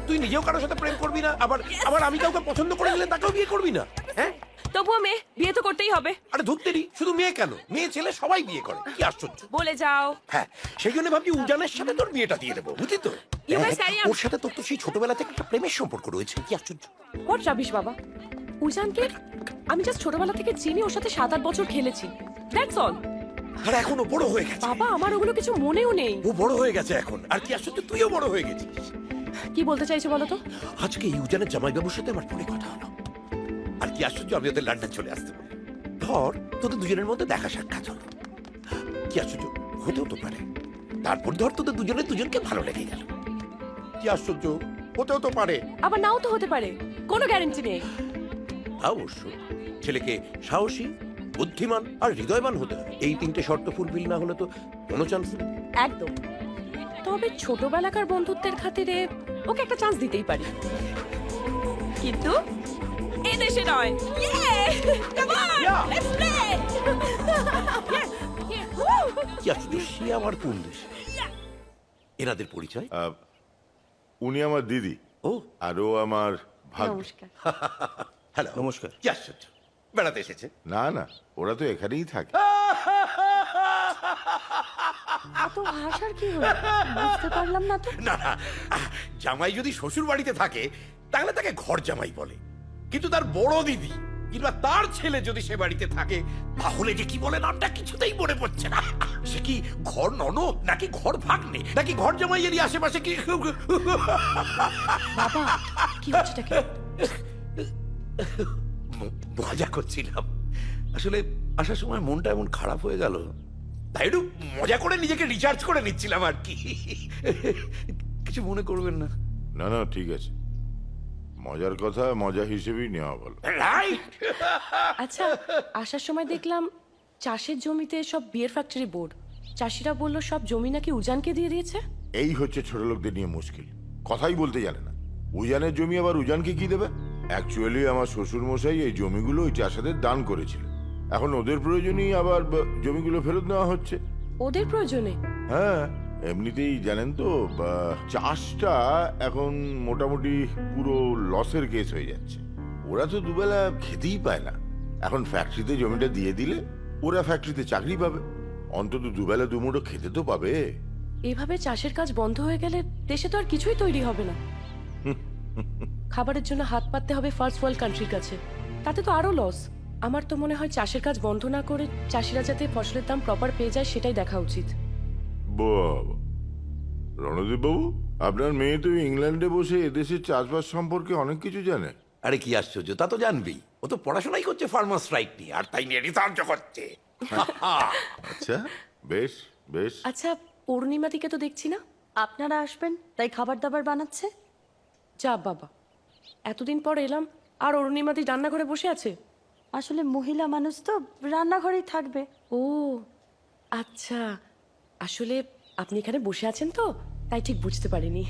তুই নিজেও কারোর সাথে প্রেম করবি না, আবার আবার আমি কাউকে পছন্দ করে নিলে তাকেও বিয়ে করবি না? হ্যাঁ, তবুও মেয়ে বিয়ে তো করতেই হবে। আরে ধুত্তেরি, শুধু মেয়ে কেন, মেয়ে ছেলে সবাই বিয়ে করে, কি আশ্চর্য। বলে যাও। হ্যাঁ, সেই জন্য ভাবছি উজানের সাথে তোর বিয়েটা দিয়ে দেবো, বুঝলি তো? You guys carry on. ওর সাথে তোর তো সেই ছোটবেলা থেকে একটা প্রেমের সম্পর্ক রয়েছে, কি আশ্চর্য। হোয়াট রাবিশ বাবা। উজানকে আমি জাস্ট ছোটবেলা থেকে চিনি, ওর সাথে 7-8 বছর খেলেছি, দ্যাটস অল। আর এখনো বড় হয়ে গেছে বাবা, আমার ওগুলো কিছু মনেও নেই। ও, বড় হয়ে গেছে এখন, আর কি আশ্চর্য, তুইও বড় হয়ে গেছিস। কি বলতে চাইছো বলো তো? আজকে ইউজানের জামাইবাবুর সাথে আমার ফোনে কথা হলো, আর কি আশ্চর্য আমি ওদের লন্ডন চলে আসতে পারি। ধর তোদের দুজনের মধ্যে দেখা সাক্ষাৎ হলো, কি আশ্চর্য, হতেও তো পারে। তারপর ধর তোদের দুজনে দুজনকে ভালো লেগে গেল, কি আশ্চর্য, হতেও তো পারে। আবার নাও তো হতে পারে, কোনো গ্যারান্টি নেই। অবশ্য ছেলেকে সাহসী, বুদ্ধিমান আর হৃদয়বান হতে হবে, এই তিনটে শর্ত ফুলফিল না হলে তো কোনো চান্স নেই। একদম। তবে ছোটবেলাকার বন্ধুত্বের খাতিরে ওকে একটা চান্স দিতেই পারি, কিন্তু এই দেশে নয়। Come on, Yeah. let's play. কি আশ্চর্য, সে আমার কোন দেশ? এনাদের পরিচয়? উনি আমার দিদি, ও, আর ও আমার ভাগ্নি। নমস্কার। হ্যালো, নমস্কার। কি আশ্চর্য, বেড়াতে এসেছে? না না, ওরা তো এখানেই থাকে। এত হাসার কি হলো বুঝতে পারলাম না তো। না না, জামাই যদি শ্বশুর বাড়িতে থাকে তাহলে তাকে ঘর জামাই বলে, কিন্তু তার বড় দিদি কিংবা তার ছেলে যদি সে বাড়িতে থাকে তাহলে যে কি বলে নামটা কিছুতেই মনে পড়ছে না। সে কি ঘর ননদ নাকি ঘর ভাগ্নে নাকি ঘর জামাই এরই আশেপাশে কি? বাবা, কি হচ্ছেটা কি? মজা করছিলাম, আসলে আসার সময় মনটা এমন খারাপ হয়ে গেল, তাই একটু মজা করে নিজেকে রিচার্জ করে নিচ্ছিলাম আর কি। কিছু মনে করবেন না। না না, ঠিক আছে, মজার কথা মজা হিসেবেই নেওয়া ভালো। রাইট। আচ্ছা, আসার সময় দেখলাম চাষের জমিতে সব বিয়ার ফ্যাক্টরি বোর্ড। চাষিরা বললো সব জমি নাকি উজানকে দিয়ে দিয়েছে। এই হচ্ছে ছোট লোকদের নিয়ে মুশকিল, কথাই বলতে জানে না। উজানের জমি আবার উজানকে কি দেবে? অ্যাকচুয়ালি আমার শ্বশুর মশাই এই জমিগুলো ওই চাষাদের দান করেছিল, এখন ওদের প্রয়োজনেই আবার জমিগুলো ফেরত নেওয়া হচ্ছে। ওদের প্রয়োজনে? হ্যাঁ, এমনিতেই জানেন তো, চাষটা এখন মোটামুটি পুরো লসের কেস হয়ে যাচ্ছে। ওরা তো দুবেলা খেতেই পায় না, এখন ফ্যাক্টরিতে জমিটা দিয়ে দিলে ওরা ফ্যাক্টরিতে চাকরি পাবে, অন্তত দুবেলা দুমুঠো খেতে তো পাবে। এভাবে চাষের কাজ বন্ধ হয়ে গেলে দেশে তো আর কিছুই তৈরি হবে না। খাবারের জন্য হাত পাততে হবে ফার্স্ট ওয়ার্ল্ড কান্ট্রির কাছে, তাতে তো আরো লস। আমার তো মনে হয় চাষের কাজ বন্ধ না করে চাষিরা যাতে ফসলের দাম প্রপার পেয়ে যায় সেটাই দেখা উচিত। বাবা, রণদীপ বাবু, আপনার মেয়ে তো ইংল্যান্ডে বসে এদেশের চাষবাস সম্পর্কে অনেক কিছু জানে। আরে কি আশ্চর্য, তা তো জানবেই, ও তো পড়াশোনাই করছে ফার্মার স্ট্রাইক নিয়ে, আর তাই নিয়ে রিসার্চ করছে। আচ্ছা, বেশ বেশ। আচ্ছা, পূর্ণিমাদিকে তো দেখছি না। আপনারা আসবেন তাই খাবার দাবার বানাচ্ছে। যা বাবা, এতদিন পর এলাম আর অরুণিমাদি রান্নাঘরে বসে আছে। আসলে মহিলা মানুষ তো রান্নাঘরেই থাকবে। ও আচ্ছা, আসলে আপনি এখানে বসে আছেন তো তাই ঠিক বুঝতে পারিনি।